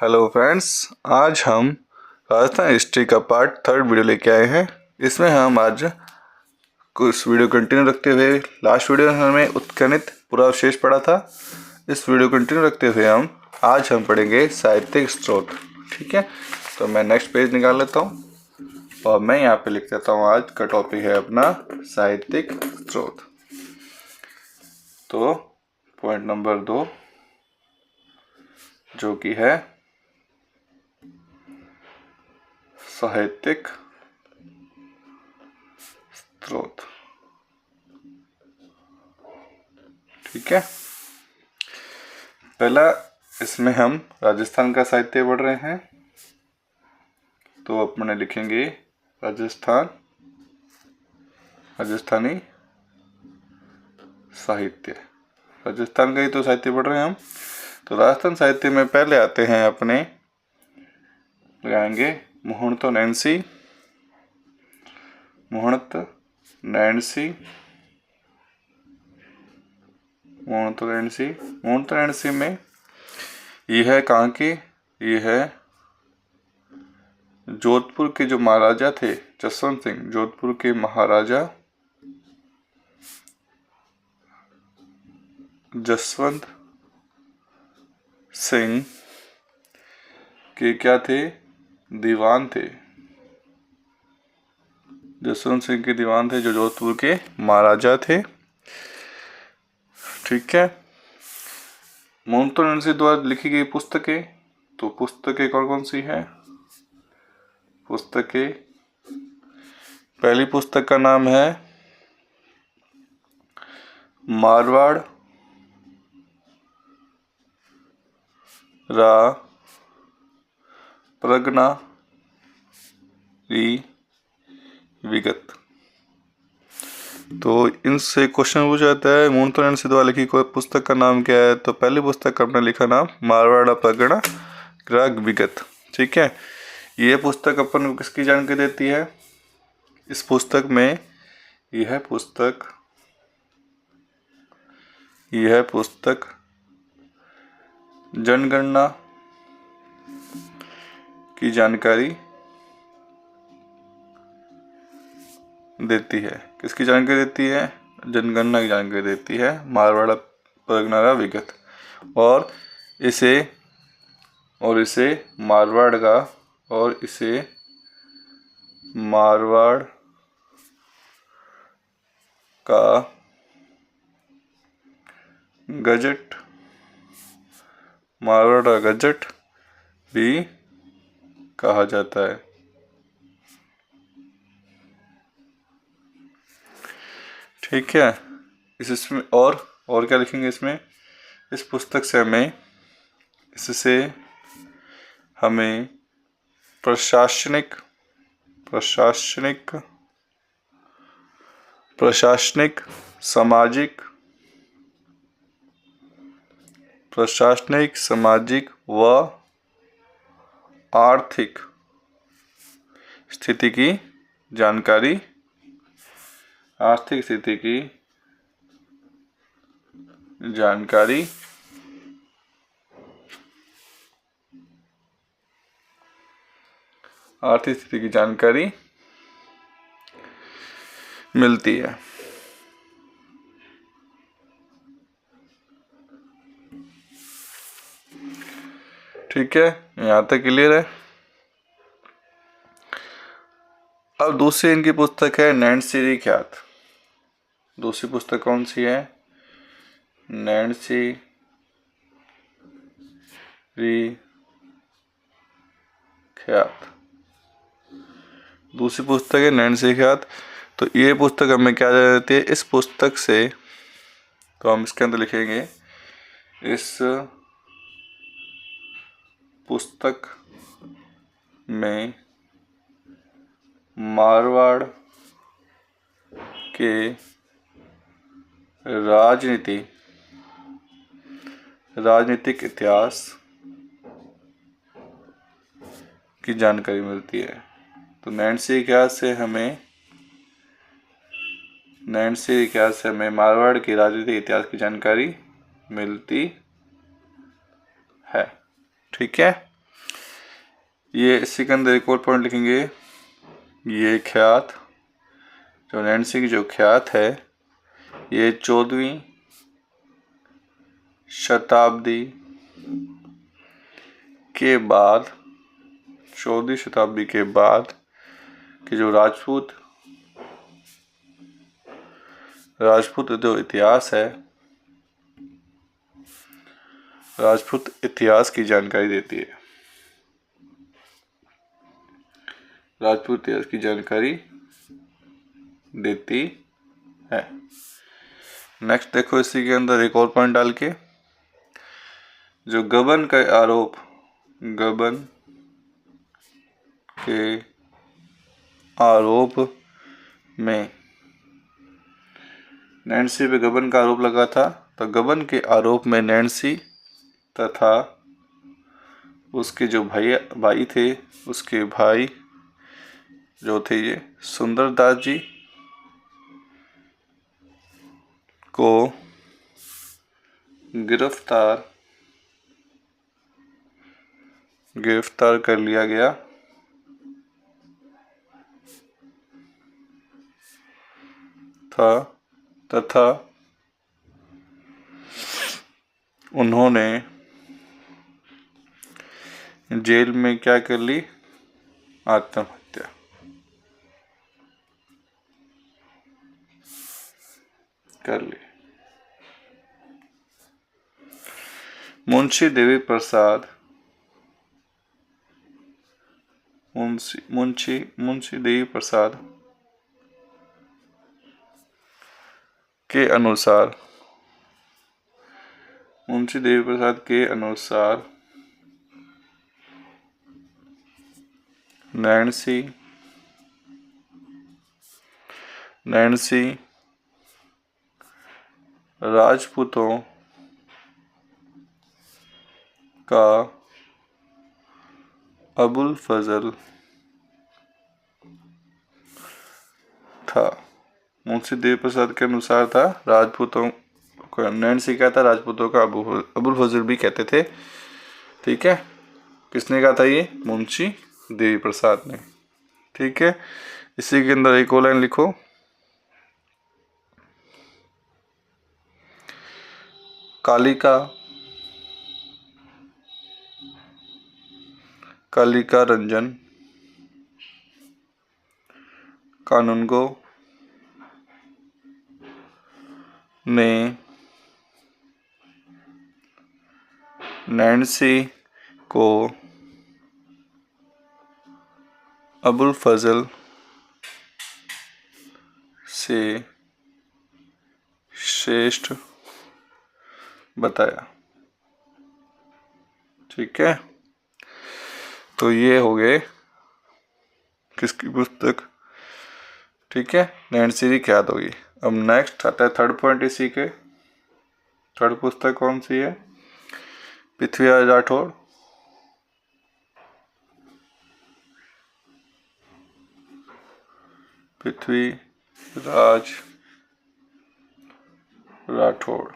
Hello friends, आज हम Rajasthan history का पार्ट 3 वीडियो लेके आए हैं। इसमें हम आज कुछ वीडियो कंटिन्यू रखते हुए लास्ट वीडियो में हमें उत्खनित पुरावशेष पढ़ा था। इस वीडियो कंटिन्यू रखते हुए आज हम पढ़ेंगे साहित्यिक स्रोत। ठीक है, तो मैं नेक्स्ट पेज निकाल लेता हूँ और मैं यहाँ पे लिख देता हूँ। आज का टॉपिक है अपना साहित्यिक स्रोत। तो पॉइंट नंबर 2 जो कि है साहित्यिक स्रोत। ठीक है, पहला इसमें हम राजस्थान का साहित्य पढ़ रहे हैं, तो अपने लिखेंगे राजस्थानी साहित्य। राजस्थान का ही तो साहित्य पढ़ रहे हैं हम। तो राजस्थान साहित्य में पहले आते हैं अपने लगाएंगे मोहनतो नैणसी में ये है कहाँ की? ये है जोधपुर के जो महाराजा थे जसवंत सिंह, जोधपुर के महाराजा जसवंत सिंह के क्या थे? दीवान थे। जसवंत सिंह के दीवान थे जो जोधपुर के महाराजा थे। ठीक है, मोहनतो नैणसी द्वारा लिखी गई पुस्तकें, तो पुस्तकें कौन कौन सी है? पुस्तकें, पहली पुस्तक का नाम है मारवाड़ रा प्रगनारी विगत। तो इनसे क्वेश्चन पूछा जाता है मोहनतो नैणसी द्वारा लिखी कोई पुस्तक का नाम क्या है? तो पहली पुस्तक का अपने लिखा नाम मारवाड़ प्रगना विगत। ठीक है, यह पुस्तक अपन को किसकी जानकारी देती है? इस पुस्तक में यह पुस्तक जनगणना की जानकारी देती है। किसकी जानकारी देती है? जनगणना की जानकारी देती है, मारवाड़ प्रगना विगत। और इसे मारवाड़ का गजट भी कहा जाता है। ठीक है, इसमें और क्या लिखेंगे इसमें? इस पुस्तक से हमें प्रशासनिक, सामाजिक व आर्थिक स्थिति की जानकारी मिलती है। ठीक है, यहाँ तक क्लियर है। अब दूसरी इनकी पुस्तक है नैणसी ख्यात। दूसरी पुस्तक कौन सी है? नैणसी ख्यात। दूसरी पुस्तक है नैणसी ख्यात। तो ये पुस्तक हमें क्या देती है? इस पुस्तक से तो हम इसके अंदर लिखेंगे, इस पुस्तक में मारवाड़ के राजनीतिक इतिहास की जानकारी मिलती है। तो नैणसी ख्यात से हमें मारवाड़ के राजनीतिक इतिहास की जानकारी मिलती है। ठीक है, ये इसी के अंदर एक और पॉइंट लिखेंगे, ये ख्यात, जो नैन्सी की जो ख्यात है, ये 14वीं शताब्दी के बाद, 14वीं शताब्दी के बाद कि जो राजपूत जो इतिहास है, राजपूत इतिहास की जानकारी देती है, राजपूत इतिहास की जानकारी देती है। नेक्स्ट देखो, इसी के अंदर एक और पॉइंट डाल के, जो गबन के आरोप में नैन्सी पे गबन का आरोप लगा था, तो गबन के आरोप में नैन्सी तथा उसके जो भाई थे, उसके भाई जो थे ये सुंदरदास जी को गिरफ्तार कर लिया गया था तथा उन्होंने जेल में क्या कर ली, आत्महत्या कर ली। मुंशी देवी प्रसाद के अनुसार, नैन्सी राजपूतों का अबुल फजल था। मुंशी देवी प्रसाद के अनुसार था, राजपूतों को नैन्सी क्या था, राजपूतों का अबुल फजल भी कहते थे। ठीक है, किसने कहा था ये, मुंशी देवी प्रसाद ने। ठीक है, इसी के अंदर एक और लाइन लिखो, कालिका रंजन कानूनगो ने नैन्सी को अबुल फजल से श्रेष्ठ बताया। ठीक है, तो ये हो गए किसकी पुस्तक। ठीक है, नैन्सी की ख्यात होगी। अब नेक्स्ट आता है थर्ड पॉइंट इसी के। थर्ड पुस्तक कौन सी है, पृथ्वीराज राठौड़। पृथ्वीराज राठौड़।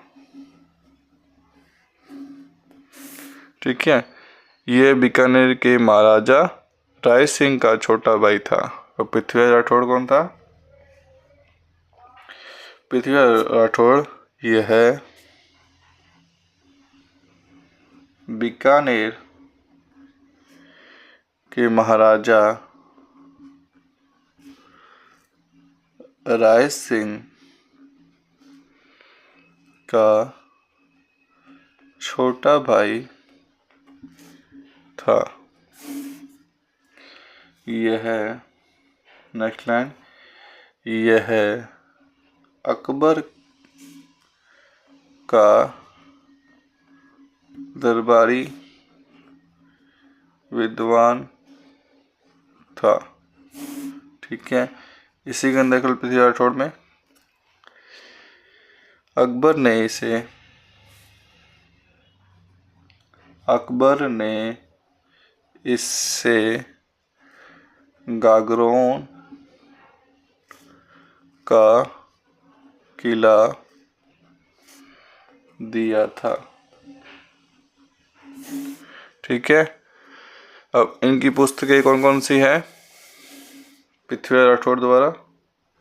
ठीक है, ये बीकानेर के महाराजा राय सिंह का छोटा भाई था। और पृथ्वीराज राठौड़ कौन था, पृथ्वीराज राठौड़ यह है बीकानेर के महाराजा राय सिंह का छोटा भाई था। यह नेक्स्ट लाइन, यह अकबर का दरबारी विद्वान था। ठीक है, इसी के अंदर पृथ्वीराज राठौड़ में अकबर ने इससे गागरोन का किला दिया था। ठीक है, अब इनकी पुस्तकें कौन कौन सी है पृथ्वीराज राठौड़ द्वारा?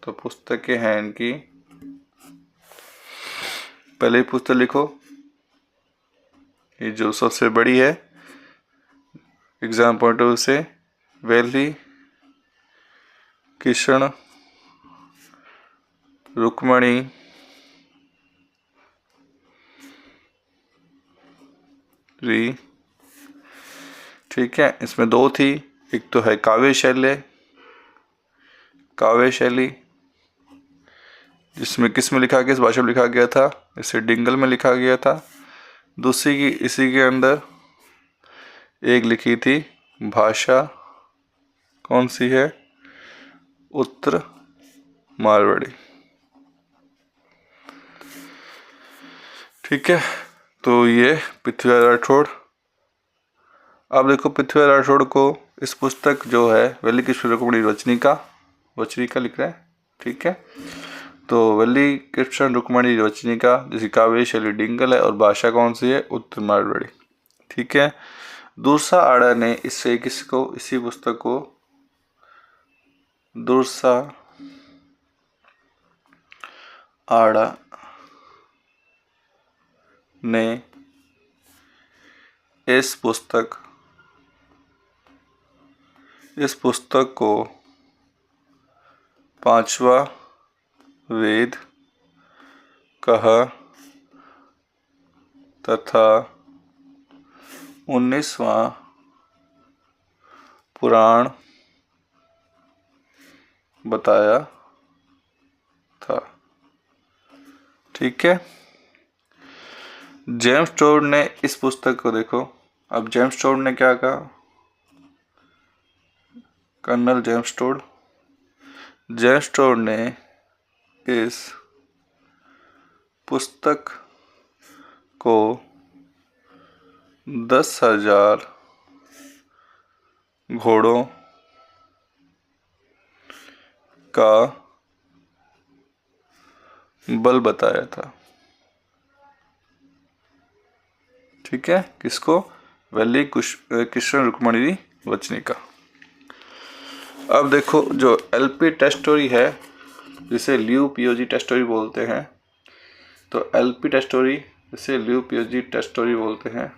तो पुस्तकें हैं इनकी, पहले ही पुस्तक लिखो, ये जो सबसे बड़ी है एग्जाम पॉइंट ऑफ व्यू से, वैली कृष्ण रुक्मणी री, ठीक है। इसमें दो थी, एक तो है काव्य शैली जिसमें किस में लिखा गया, इस भाषा में लिखा गया था, इसे डिंगल में लिखा गया था। दूसरी की इसी के अंदर एक लिखी थी भाषा, कौन सी है, उत्तर मारवाड़ी, ठीक है। तो ये पृथ्वीराज राठौड़। अब देखो पृथ्वीराज राठौड़ को इस पुस्तक जो है वैली कृष्ण रुक्मणी वचनिका लिख रहे हैं, ठीक है। तो वैली कृष्ण रुक्मणी वचनिका जिसकी काव्य शैली डिंगल है और भाषा कौन सी है, उत्तर मारवाड़ी, ठीक है। दूसरा आड़ा ने इससे किसको, इसी पुस्तक को दूसरा आड़ा ने इस पुस्तक को पांचवा वेद कहा तथा 19वां पुराण बताया था, ठीक है। जेम्स टोड ने इस पुस्तक को देखो, अब जेम्स टोड ने क्या कहा, कर्नल जेम्स टोड ने इस पुस्तक को 10,000 घोड़ों का बल बताया था, ठीक है। किसको, वैली कृष्ण रुक्मणी वचनिका। अब देखो जो एलपी टेस्टोरी है जिसे ल्यू पीओजी टेस्टोरी बोलते हैं, तो एलपी टेस्टोरी जिसे ल्यू पीओजी टेस्टोरी बोलते हैं,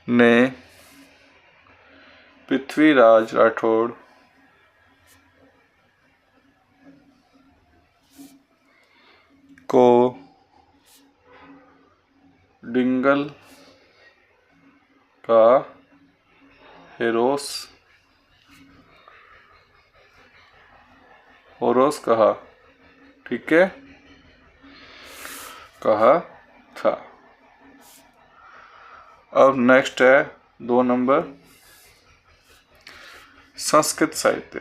ने पृथ्वीराज राठौड़ को डिंगल का होरोस कहा, ठीक है, कहा था। अब नेक्स्ट है 2 नंबर संस्कृत साहित्य।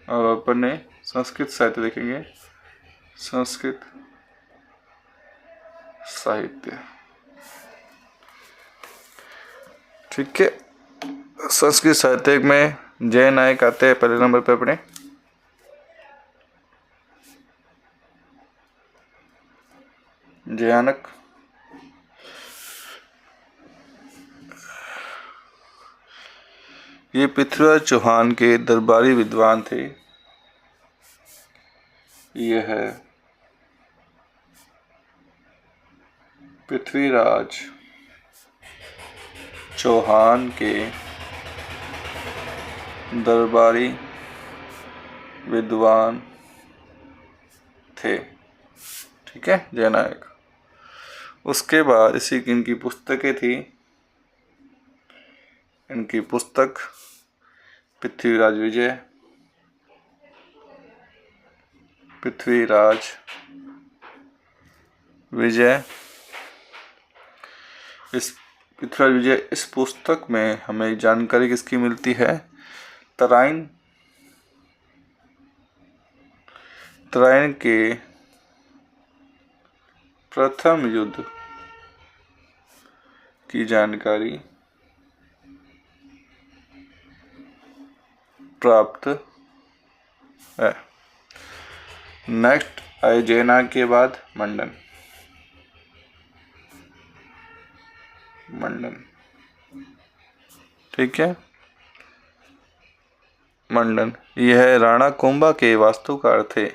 अब अपन ने संस्कृत साहित्य देखेंगे, संस्कृत साहित्य, ठीक है। संस्कृत साहित्य में जय नायक आते हैं पहले नंबर पे अपने, जयानक, ये पृथ्वीराज चौहान के दरबारी विद्वान थे। यह है पृथ्वीराज चौहान के दरबारी विद्वान थे, ठीक है, जयनायक। उसके बाद इसी की इनकी पुस्तकें थी, इनकी पुस्तक पृथ्वीराज विजय। इस पृथ्वीराज विजय इस पुस्तक में हमें जानकारी किसकी मिलती है, तराइन के प्रथम युद्ध की जानकारी प्राप्त है। नेक्स्ट अजैनाग के बाद मंडन। मंडन, ठीक है। मंडन, यह राणा कुंभा के वास्तुकार थे।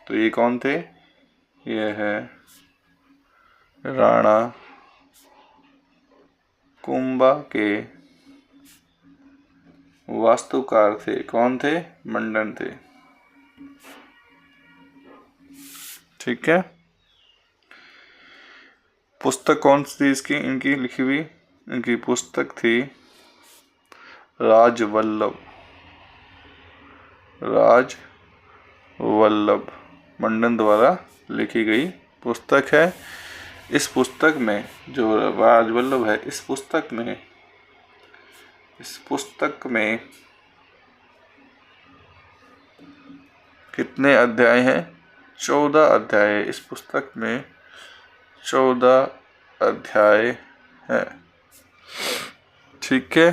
तो ये कौन थे? यह है राणा कुंभा के वास्तुकार थे। कौन थे? मंडन थे, ठीक है। पुस्तक कौन सी थी इसकी, इनकी लिखी हुई? इनकी पुस्तक थी राजवल्लभ। राजवल्लभ मंडन द्वारा लिखी गई पुस्तक है। इस पुस्तक में जो राजवल्लभ है, इस पुस्तक में कितने अध्याय हैं? 14 अध्याय है। इस पुस्तक में 14 अध्याय है, ठीक है।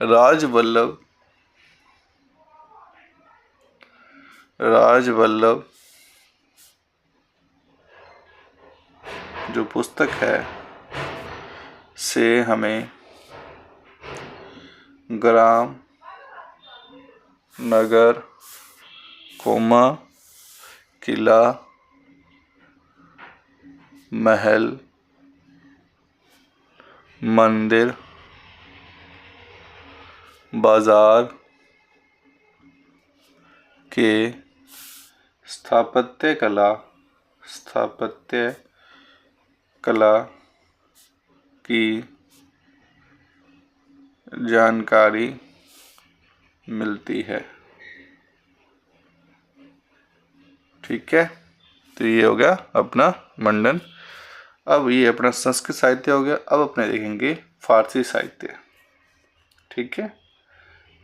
राजवल्लभ जो पुस्तक है से हमें ग्राम, नगर, कोमा, किला, महल, मंदिर, बाजार के स्थापत्य कला की जानकारी मिलती है, ठीक है। तो ये हो गया अपना मंडन। अब ये अपना संस्कृत साहित्य हो गया। अब अपने देखेंगे फारसी साहित्य, ठीक है।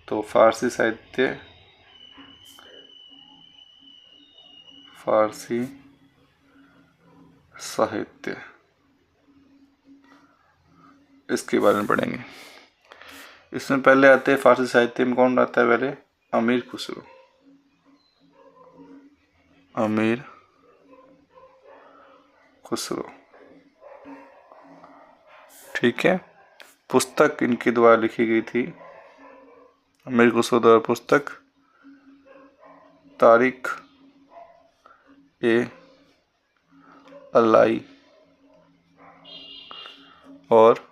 तो फारसी साहित्य इसके बारे में पढ़ेंगे। इसमें पहले आते हैं फारसी साहित्य में कौन आता है? पहले अमीर खुसरो, ठीक है। पुस्तक इनके द्वारा लिखी गई थी, अमीर खुसरो द्वारा पुस्तक तारीख ए अलाई और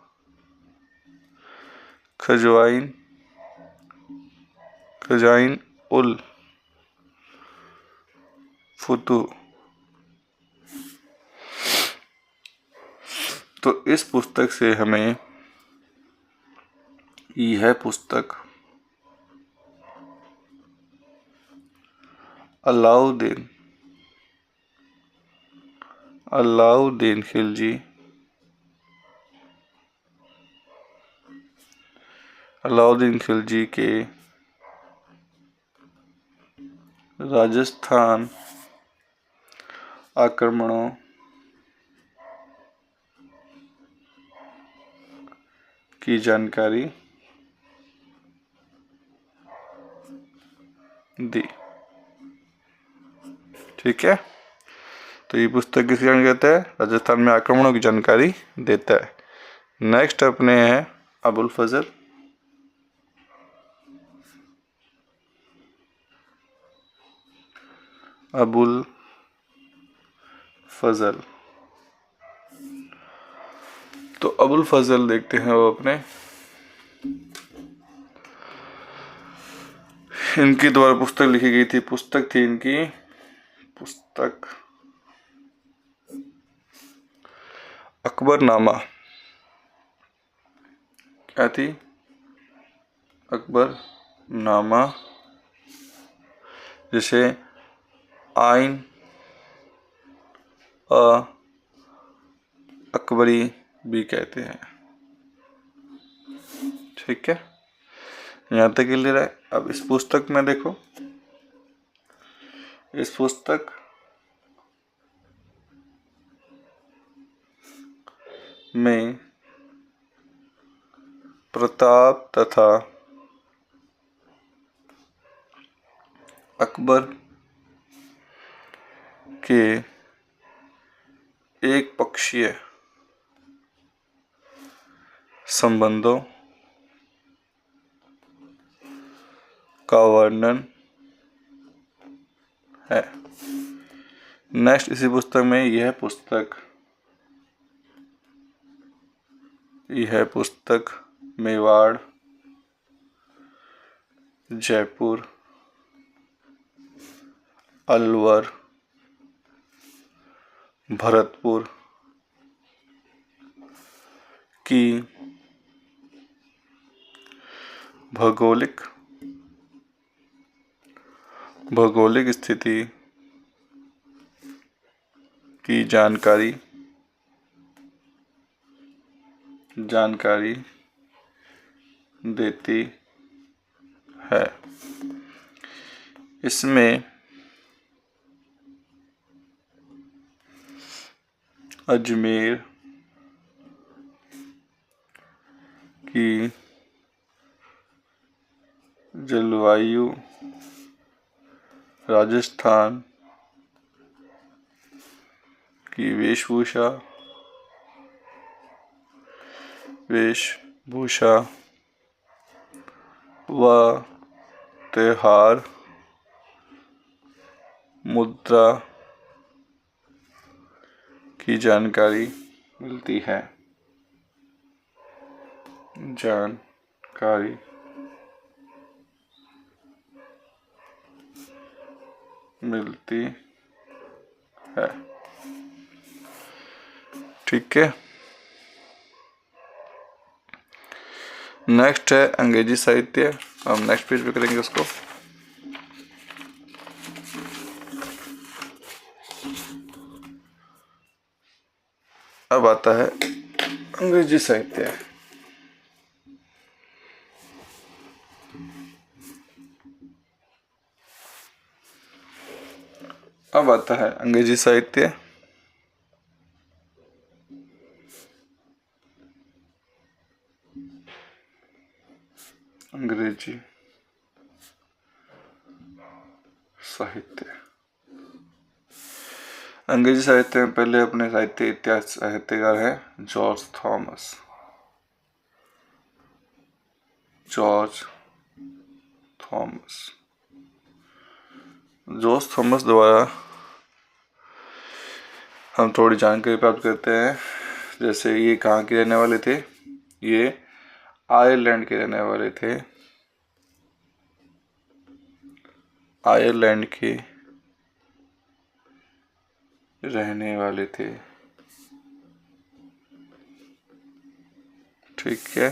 खजाइन उल फुतू। तो इस पुस्तक से हमें यह पुस्तक अलाउद्दीन खिलजी के राजस्थान आक्रमणों की जानकारी दी, ठीक है। तो ये पुस्तक किसकी जानकारी देता है? राजस्थान में आक्रमणों की जानकारी देता है। नेक्स्ट अपने हैं अबुल फजल। तो अबुल फजल देखते हैं वो अपने इनके द्वारा पुस्तक लिखी गई थी। पुस्तक थी इनकी अकबरनामा। क्या थी? अकबरनामा, जिसे आइन अकबरी भी कहते हैं, ठीक है। यहाँ तक क्लियर है। अब इस पुस्तक में देखो, इस पुस्तक में प्रताप तथा अकबर के एक पक्षीय संबंधों का वर्णन है। नेक्स्ट, इसी पुस्तक में यह पुस्तक मेवाड़, जयपुर, अलवर, भरतपुर की भौगोलिक स्थिति की जानकारी देती है। इसमें अजमेर की जलवायु, राजस्थान की वेशभूषा व त्योहार, मुद्रा की जानकारी मिलती है। ठीक है। नेक्स्ट है अंग्रेजी साहित्य। हम नेक्स्ट पेज पे करेंगे उसको। अब आता है अंग्रेजी साहित्य। अंग्रेजी साहित्य में पहले अपने साहित्य इतिहास साहित्यकार है जॉर्ज थॉमस द्वारा हम थोड़ी जानकारी प्राप्त करते हैं। जैसे ये कहाँ के रहने वाले थे? ये आयरलैंड के रहने वाले थे। ठीक है।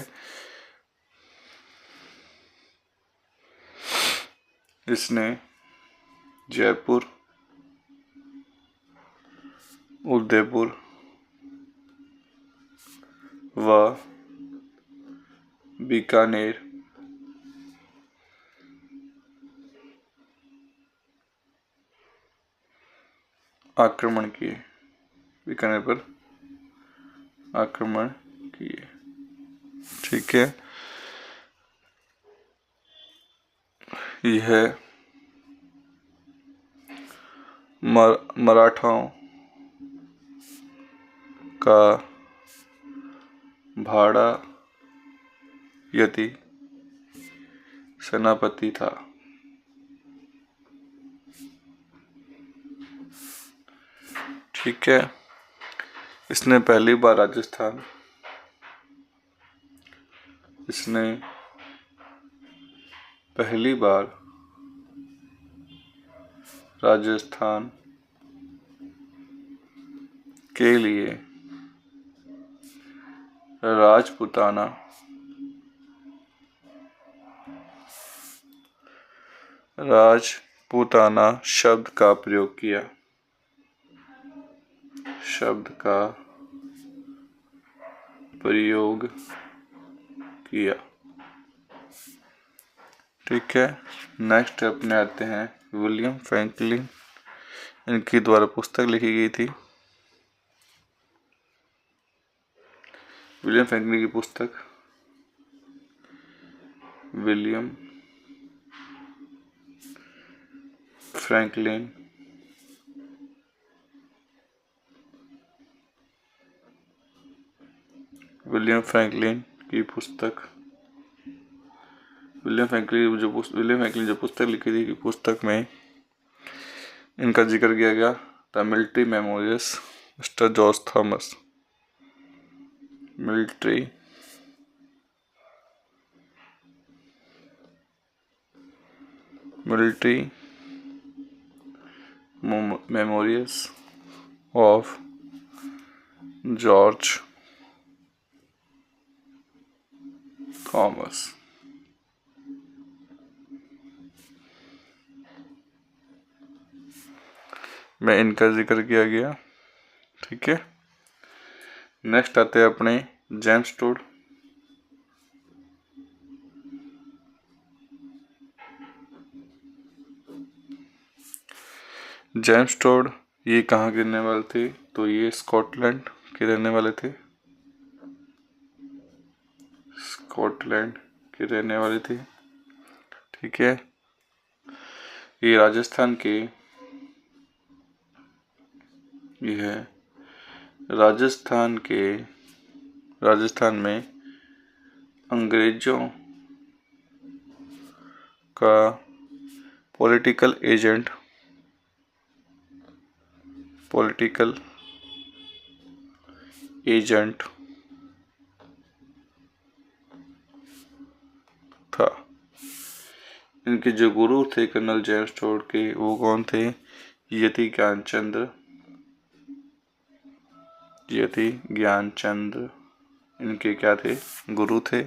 इसने जयपुर, उदयपुर व बीकानेर आक्रमण किए। बीकानेर पर आक्रमण किए। ठीक है। यह मराठाओं का भाड़ा यदि सेनापति था। ठीक है। इसने पहली बार राजस्थान के लिए राजपूताना शब्द का प्रयोग किया। ठीक है। नेक्स्ट अपने आते हैं विलियम फ्रैंकलिन। इनके द्वारा पुस्तक लिखी गई थी। विलियम फ्रैंकलिन की पुस्तक विलियम फ्रैंकलिन विलियम फ्रैंकलिन की पुस्तक, विलियम फ्रैंकलिन जो पुस्तक लिखी थी कि पुस्तक में इनका जिक्र किया गया। The military memorials mister George Thomas, military memorials of George Thomas. में इनका जिक्र किया गया। ठीक है, नेक्स्ट आते हैं अपने जेम्स टोड। जेम्स टोड ये कहाँ के रहने वाले थे? तो ये स्कॉटलैंड के रहने वाले थे, स्कॉटलैंड के रहने वाले थे। ठीक है, ये राजस्थान के, ये है राजस्थान में अंग्रेजों का पॉलिटिकल एजेंट था। इनके जो गुरु थे कर्नल जेम्स टोड के, वो कौन थे? यति ज्ञानचंद्र इनके क्या थे? गुरु थे।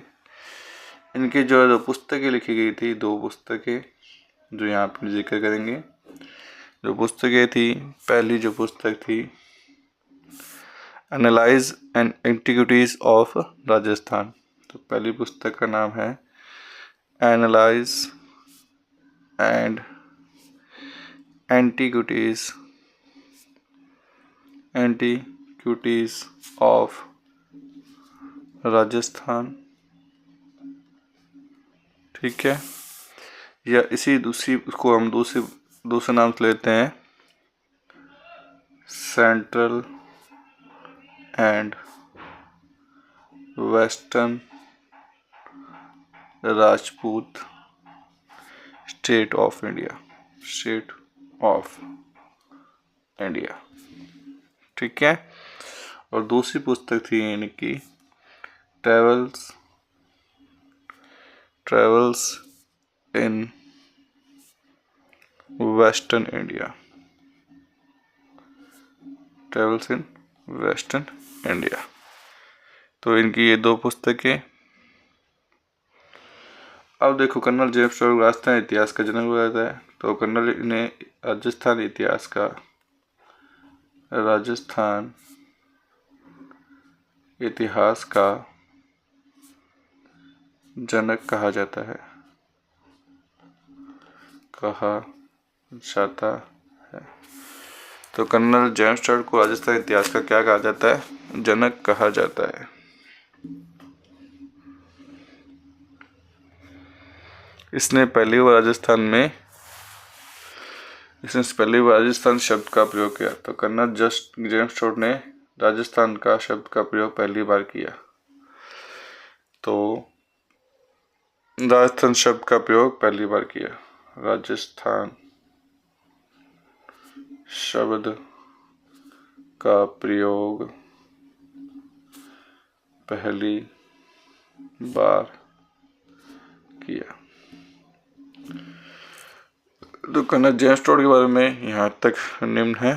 इनकी जो पुस्तकें लिखी गई थी, 2 पुस्तकें जो यहाँ पर जिक्र करेंगे। जो पुस्तकें थी, पहली जो पुस्तक थी annals and antiquities of Rajasthan. तो पहली पुस्तक का नाम है analyse and antiquities of Rajasthan. ठीक है, या इसी उसको हम दूसरे नाम से लेते हैं central and western Rajput state of India. ठीक है, और दूसरी पुस्तक थी इनकी ट्रेवल्स इन वेस्टर्न इंडिया। तो इनकी ये 2 पुस्तकें। अब देखो, कर्नल जेम्स टोड राजस्थान इतिहास का जनक हुआ था। तो कर्नल ने राजस्थान इतिहास का जनक कहा जाता है। तो कर्नल जेम्स टोड को राजस्थान इतिहास का क्या कहा जाता है? जनक कहा जाता है। इसने पहली बार राजस्थान शब्द का प्रयोग किया। तो कर्नल जेम्स टोड ने राजस्थान का शब्द का प्रयोग पहली बार किया। तो राजस्थान शब्द का प्रयोग पहली बार किया। राजस्थान शब्द का प्रयोग पहली बार किया। तो कर्नल जेम्स टोड के बारे में यहाँ तक निम्न है।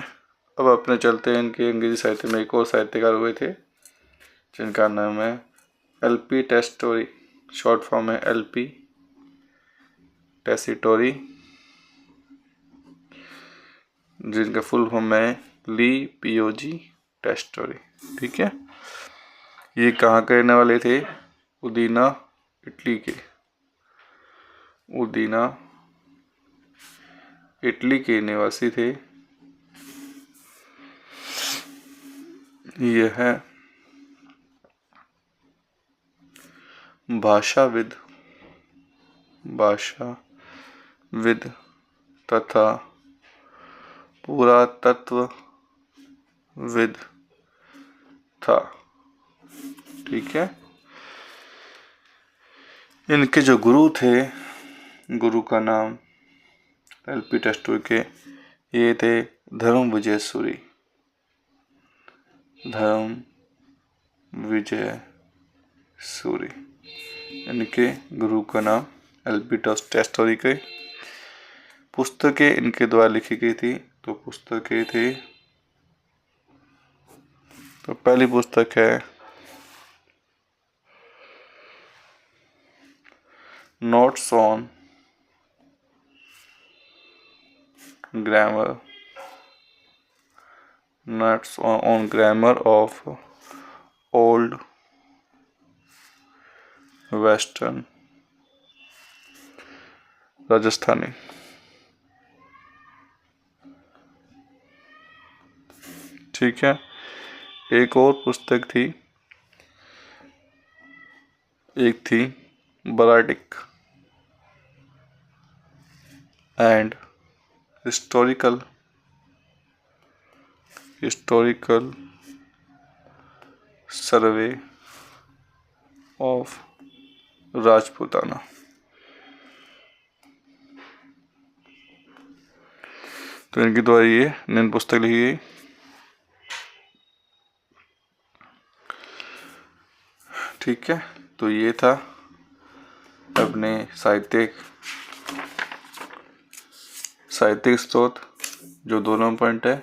अब अपने चलते हैं इनके अंग्रेजी साहित्य में एक और साहित्यकार हुए थे जिनका नाम है LP टेस्टोरी। शॉर्ट फॉर्म है LP टेसिटोरी, जिनका फुल फॉर्म है ली POG टेस्टोरी। ठीक है, ये कहाँ के रहने वाले थे? उदीना, इटली के निवासी थे। यह है भाषाविद तथा पुरातत्वविद था। ठीक है। इनके जो गुरु थे, गुरु का नाम एल.पी. टैगोर के ये थे धर्म विजय सूरी। धर्म विजय सूरी इनके गुरु का नाम एल.पी. टैगोर के। पुस्तकें इनके द्वारा लिखी गई थी, तो पुस्तकें थी, तो पहली पुस्तक है notes on grammar, notes on grammar of old western Rajasthani. ठीक है। एक और पुस्तक थी, एक थी bardic and historical survey of Rajputana. तो इनके द्वारा ये निम्न पुस्तक लिखी गई। ठीक है। तो ये था अपने साहित्यिक स्रोत, जो 2 नंबर पॉइंट है।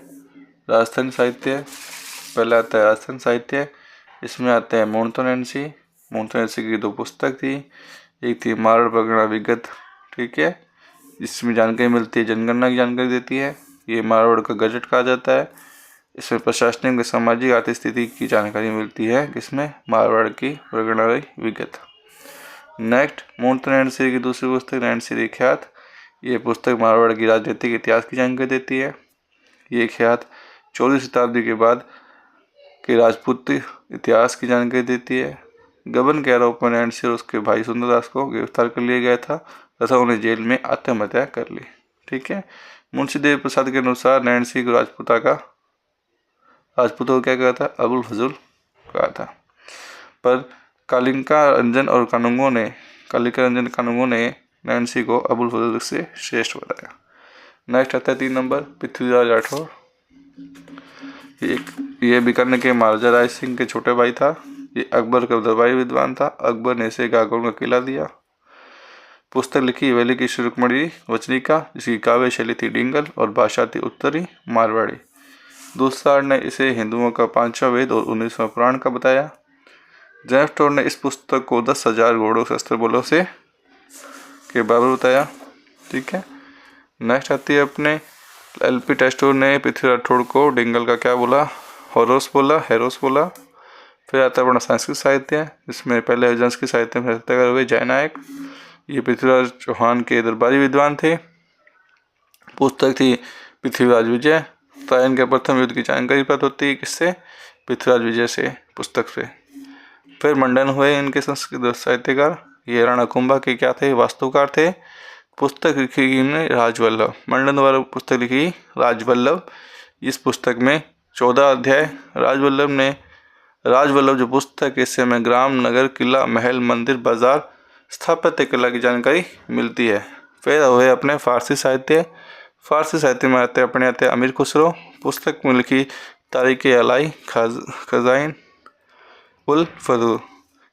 राजस्थानी साहित्य, पहला आता है राजस्थान साहित्य। इसमें आते हैं मोन्टोनेंसी की 2 पुस्तक थी, एक थी मारवाड़ परगना विगत। ठीक है। इसमें जानकारी मिलती है, जनगणना की जानकारी देती है। ये मारवाड़ का गजट कहा जाता है। इसमें प्रशासनिक व सामाजिक आर्थिक स्थिति की जानकारी मिलती है, किसमें, मारवाड़ की परगना विगत। नेक्स्ट, मोन्टोनेंसी की दूसरी पुस्तक नैन्सी ख्यात। ये पुस्तक मारवाड़ की राजनीतिक इतिहास की जानकारी देती है। ये ख्यात 14वीं शताब्दी के बाद के राजपूत इतिहास की जानकारी देती है। गबन के आरोप में नैन्सी और उसके भाई सुंदरदास को गिरफ्तार कर लिया गया था तथा उन्हें जेल में आत्महत्या कर ली। ठीक है। मुंशी देव प्रसाद के अनुसार नैन्सी को राजपूतों को क्या कहा था, अबुल फजल कहा था। पर कालिका रंजन कानुंगो ने नैन्सी को अबुल फजल से श्रेष्ठ बताया। नेक्स्ट आता है 3 नंबर, पृथ्वीराज राठौर। ये बीकानेर के महाराजा राय सिंह के छोटे भाई था। ये अकबर का दरबारी विद्वान था। अकबर ने इसे गागौन का किला दिया। पुस्तक लिखी वैली की रुक्मणी वचनिका, जिसकी काव्य शैली थी डिंगल और भाषा थी उत्तरी मारवाड़ी। दूसरा ने इसे हिंदुओं का 5वां वेद और 19वां पुराण का बताया। जेम्स टोड ने इस पुस्तक को 10,000 घोड़ों शस्त्र बलों से के बराबर बताया। ठीक है। नेक्स्ट आती है अपने एल.पी. टैगोर ने पृथ्वीराज राठौड़ को डिंगल का क्या बोला, हेरोस बोला। फिर आता है अपना संस्कृत साहित्य, जिसमें पहले संस्कृत साहित्य में हस्तक्षेप हुए जयनायक। ये पृथ्वीराज चौहान के दरबारी विद्वान थे। पुस्तक थी पृथ्वीराज विजय। त्रायन के प्रथम युद्ध की जानकारी प्राप्त होती है, किससे, पृथ्वीराज विजय से, पुस्तक से। फिर मंडन हुए इनके संस्कृत साहित्यकार। ये राणा कुंभा के क्या थे, वास्तुकार थे। पुस्तक लिखी इन्होंने राजवल्लभ, मंडन द्वारा पुस्तक लिखी राजवल्लभ। इस पुस्तक में 14 अध्याय। राजवल्लभ जो पुस्तक, इससे में ग्राम, नगर, किला, महल, मंदिर, बाजार, स्थापत्य कला की जानकारी मिलती है। फिर हुए अपने फारसी साहित्य में आते हैं अमीर खुसरो। पुस्तक में लिखी तारीख अलाई खजाइन उल फजूल।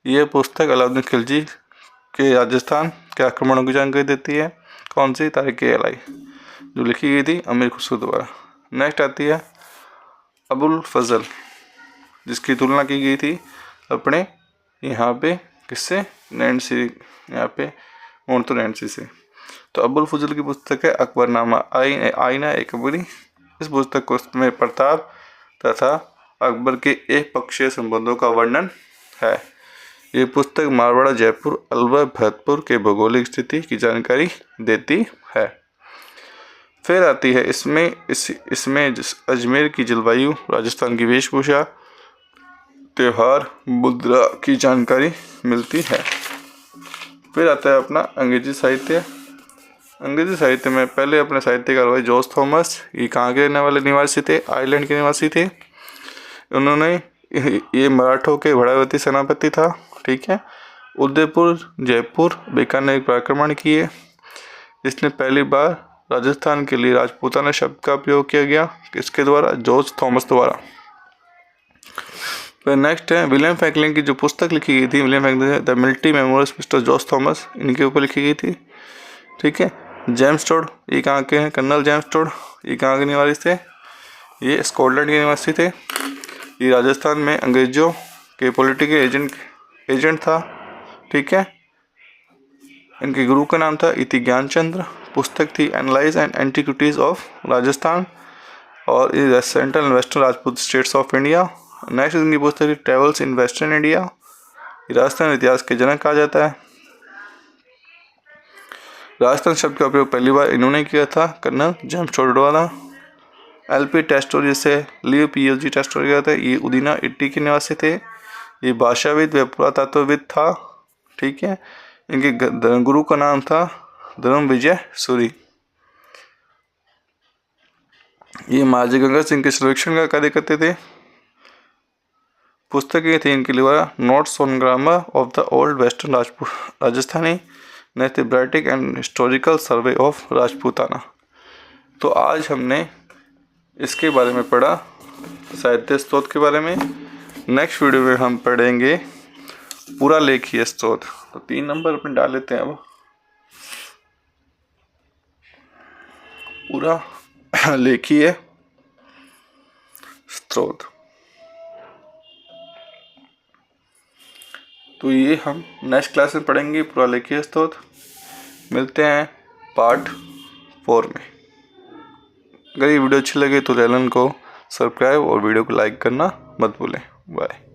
ये पुस्तक अलाउद्दीन खिलजी के राजस्थान के आक्रमणों की जानकारी देती है। कौन सी, तारीख अलाई, जो लिखी गई थी अमीर खुसरो द्वारा। नेक्स्ट आती है अबुल फजल, जिसकी तुलना की गई थी अपने यहाँ पे किससे, नैन्सी, यहाँ पे मोन्टोनेंसी से। तो अबुल फजल की पुस्तक है अकबरनामा आईना अकबरी। इस पुस्तक में प्रताप तथा अकबर के एक पक्षीय संबंधों का वर्णन है। ये पुस्तक मारवाड़ा, जयपुर, अलवर, भरतपुर के भौगोलिक स्थिति की जानकारी देती है। फिर आती है इसमें अजमेर की जलवायु, राजस्थान की वेशभूषा, त्योहार, मुद्रा की जानकारी मिलती है। फिर आता है अपना अंग्रेजी साहित्य। अंग्रेजी साहित्य में पहले अपने साहित्यकार हुए जॉर्ज थॉमस। ये कहाँ के रहने वाले निवासी थे, आयरलैंड के निवासी थे। उन्होंने ये मराठों के भड़ावती सेनापति था। ठीक है। उदयपुर, जयपुर, बीकानेर पर आक्रमण किए। इसने पहली बार राजस्थान के लिए राजपूताना शब्द का उपयोग किया गया। किसके द्वारा? जॉर्ज थॉमस द्वारा। फिर नेक्स्ट है विलियम फ्रैंकलिन की जो पुस्तक लिखी गई थी, William Franklin the military memories mister George Thomas, इनके ऊपर लिखी गई थी। ठीक है। जेम्स टोड, ये कहाँ के हैं? कर्नल जेम्स टोड, ये कहाँ के निवासी थे? ये स्कॉटलैंड के निवासी थे। ये राजस्थान में अंग्रेजों के पॉलिटिकल एजेंट था। ठीक है। इनके गुरु का नाम था इति ज्ञानचंद्र। पुस्तक थी annals and antiquities of Rajasthan और is central and western Rajput states of India. Next इनकी पुस्तक थी travels in western India. Rajasthan इतिहास के जनक कहा जाता है। राजस्थान शब्द का उपयोग पहली बार इन्होंने किया था, कर्नल जेम्स टोड द्वारा। एलपी टेस्टोर, जिसे लियो पीएचडी टेस्टोर कहते हैं, ये उदीना इट्टी के निवासी थे। ये भाषाविद व पुरातत्वविद था। ठीक है। इनके गुरु का नाम था धर्म विजय सूरी। ये महाराजा गंगा सिंह के सर्वेक्षण का कार्य करते थे। पुस्तकें थी इनके लिए notes on grammar of the old western Rajasthani, next bardic and historical survey of Rajputana. तो आज हमने इसके बारे में पढ़ा, साहित्य स्रोत के बारे में। नेक्स्ट वीडियो में हम पढ़ेंगे पूरा लेखीय स्रोत। तो 3 नंबर अपने डाल लेते हैं अब। पूरा लेखीय स्रोत, तो ये हम नेक्स्ट क्लास में पढ़ेंगे पूरा लेखीय स्रोत। मिलते हैं पार्ट 4 में। अगर ये वीडियो अच्छी लगे तो चैनल को सब्सक्राइब और वीडियो को लाइक करना मत भूलें। बाय।